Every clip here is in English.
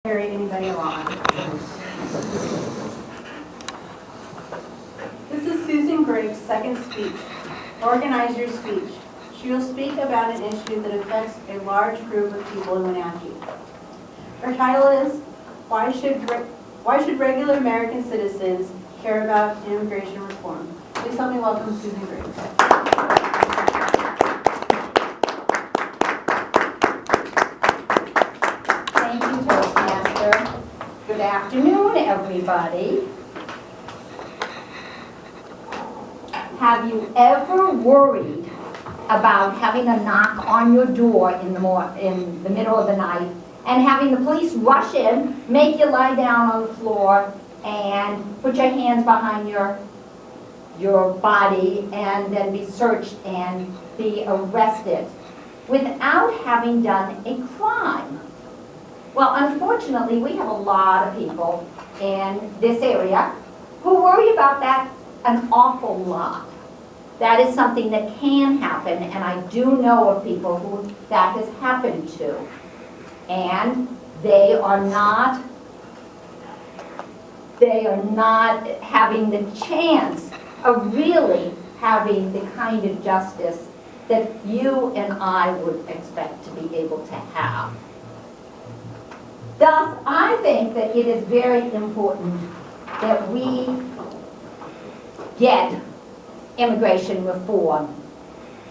carry anybody along. This is Susan Gregg's second speech, Organizer's Speech. She will speak about an issue that affects a large group of people in Wenatchee. Her title is, Why should regular American citizens care about immigration reform? Please help me welcome Susan Gregg. Thank you, Toastmaster. Good afternoon, everybody. Have you ever worried about having a knock on your door in the middle of the night and having the police rush in, make you lie down on the floor, and put your hands behind your body and then be searched and be arrested without having done a crime? Well, unfortunately, we have a lot of people in this area who worry about that an awful lot. That is something that can happen, and I do know of people who that has happened to. And they are not having the chance of really having the kind of justice that you and I would expect to be able to have. Thus, I think that it is very important that we get immigration reform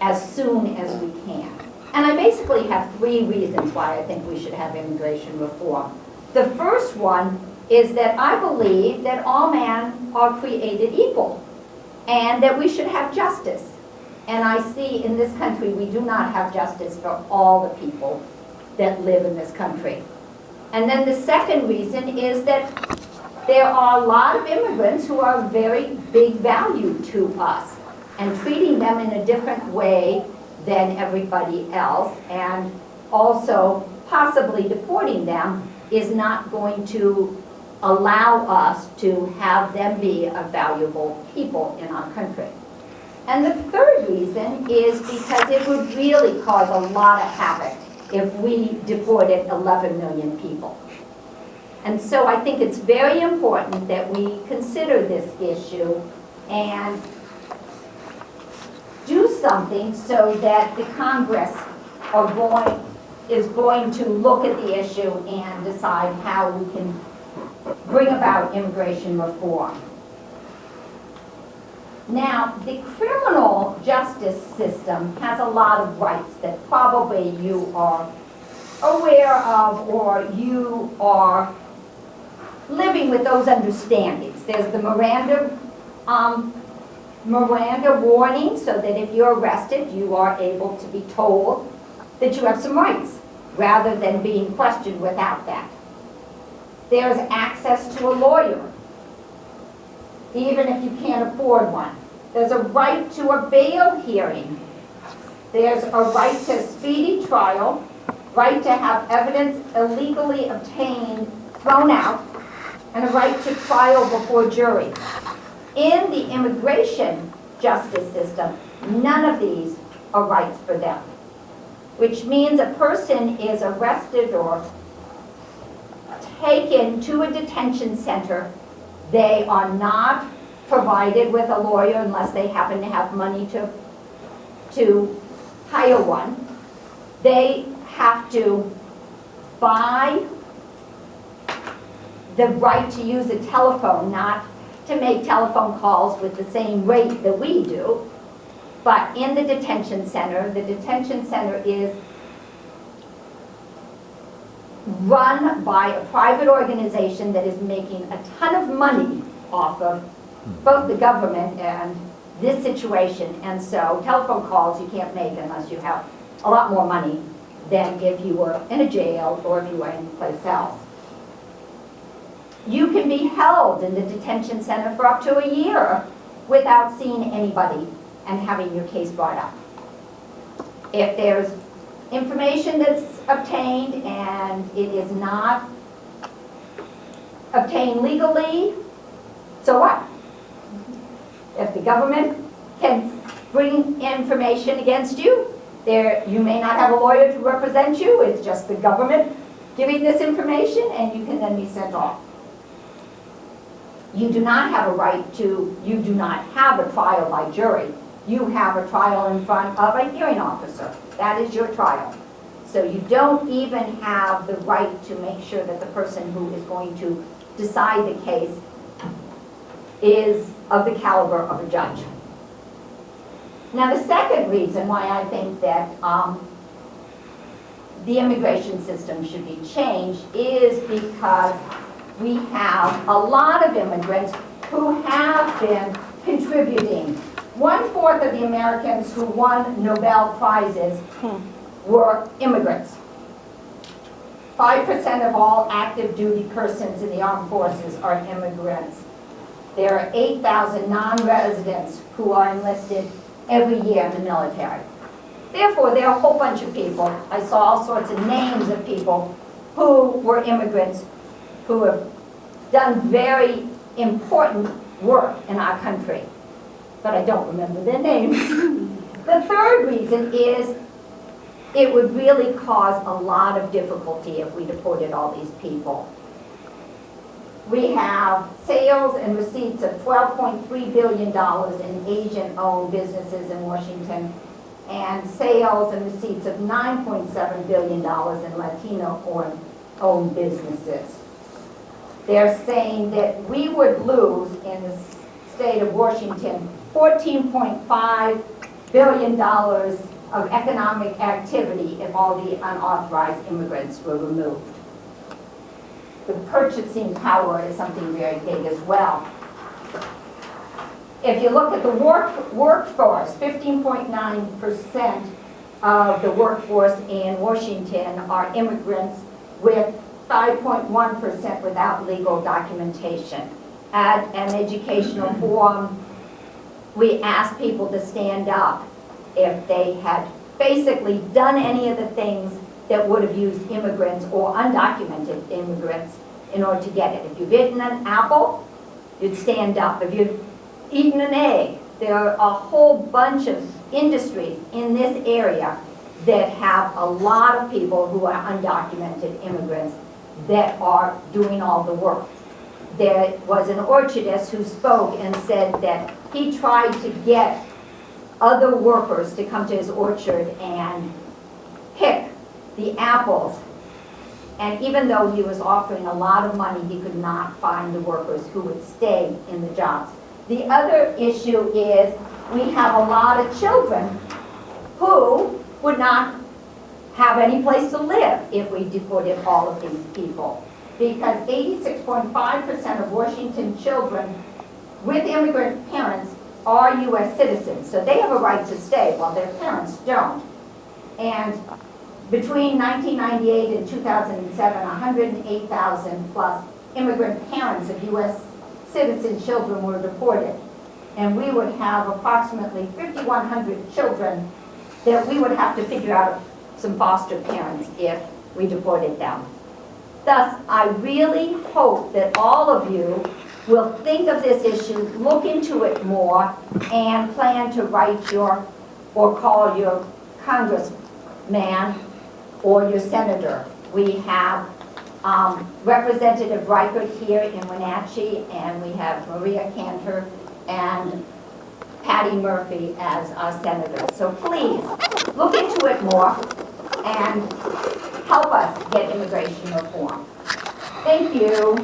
as soon as we can. And I basically have three reasons why I think we should have immigration reform. The first one is that I believe that all men are created equal and that we should have justice. And I see in this country we do not have justice for all the people that live in this country. And then the second reason is that there are a lot of immigrants who are very big value to us, and treating them in a different way than everybody else, and also possibly deporting them, is not going to allow us to have them be a valuable people in our country. And the third reason is because it would really cause a lot of havoc if we deported 11 million people. And so I think it's very important that we consider this issue and do something so that the Congress is going to look at the issue and decide how we can bring about immigration reform. Now, the criminal justice system has a lot of rights that probably you are aware of, or you are living with those understandings. There's the Miranda warning, so that if you're arrested, you are able to be told that you have some rights, rather than being questioned without that. There's access to a lawyer, even if you can't afford one. There's a right to a bail hearing. There's a right to a speedy trial, right to have evidence illegally obtained thrown out, and a right to trial before jury. In the immigration justice system, none of these are rights for them, which means a person is arrested or taken to a detention center. They are not provided with a lawyer unless they happen to have money to hire one. They have to buy the right to use a telephone, not to make telephone calls with the same rate that we do. But in the detention center is run by a private organization that is making a ton of money off of both the government and this situation. And so telephone calls you can't make unless you have a lot more money than if you were in a jail or if you were anyplace else. You can be held in the detention center for up to a year without seeing anybody and having your case brought up. If there's information that's obtained and it is not obtained legally, so what? If the government can bring information against you, you may not have a lawyer to represent you, it's just the government giving this information, and you can then be sent off. You do not have a right to, you do not have a trial by jury. You have a trial in front of a hearing officer. That is your trial. So you don't even have the right to make sure that the person who is going to decide the case is of the caliber of a judge. Now, the second reason why I think that the immigration system should be changed is because we have a lot of immigrants who have been contributing. 1/4 of the Americans who won Nobel Prizes were immigrants. 5% of all active duty persons in the armed forces are immigrants. There are 8,000 non-residents who are enlisted every year in the military. Therefore, there are a whole bunch of people, I saw all sorts of names of people who were immigrants who have done very important work in our country, but I don't remember their names. The third reason is it would really cause a lot of difficulty if we deported all these people. We have sales and receipts of $12.3 billion in Asian-owned businesses in Washington, and sales and receipts of $9.7 billion in Latino-owned businesses. They're saying that we would lose in the state of Washington $14.5 billion of economic activity if all the unauthorized immigrants were removed. The purchasing power is something very big as well. If you look at the workforce, 15.9% of the workforce in Washington are immigrants, with 5.1% without legal documentation. At an educational forum, we asked people to stand up if they had basically done any of the things that would have used immigrants or undocumented immigrants in order to get it. If you've eaten an apple, you'd stand up. If you've eaten an egg, there are a whole bunch of industries in this area that have a lot of people who are undocumented immigrants that are doing all the work. There was an orchardist who spoke and said that he tried to get other workers to come to his orchard and pick the apples. And even though he was offering a lot of money, he could not find the workers who would stay in the jobs. The other issue is we have a lot of children who would not have any place to live if we deported all of these people. Because 86.5% of Washington children with immigrant parents are U.S. citizens. So they have a right to stay while their parents don't. And between 1998 and 2007, 108,000 plus immigrant parents of U.S. citizen children were deported. And we would have approximately 5,100 children that we would have to figure out some foster parents if we deported them. Thus, I really hope that all of you will think of this issue, look into it more, and plan to write your, or call your congressman or your senator. We have Representative Reichert here in Wenatchee, and we have Maria Cantor and Patty Murphy as our senators. So please, look into it more and help us get immigration reform. Thank you.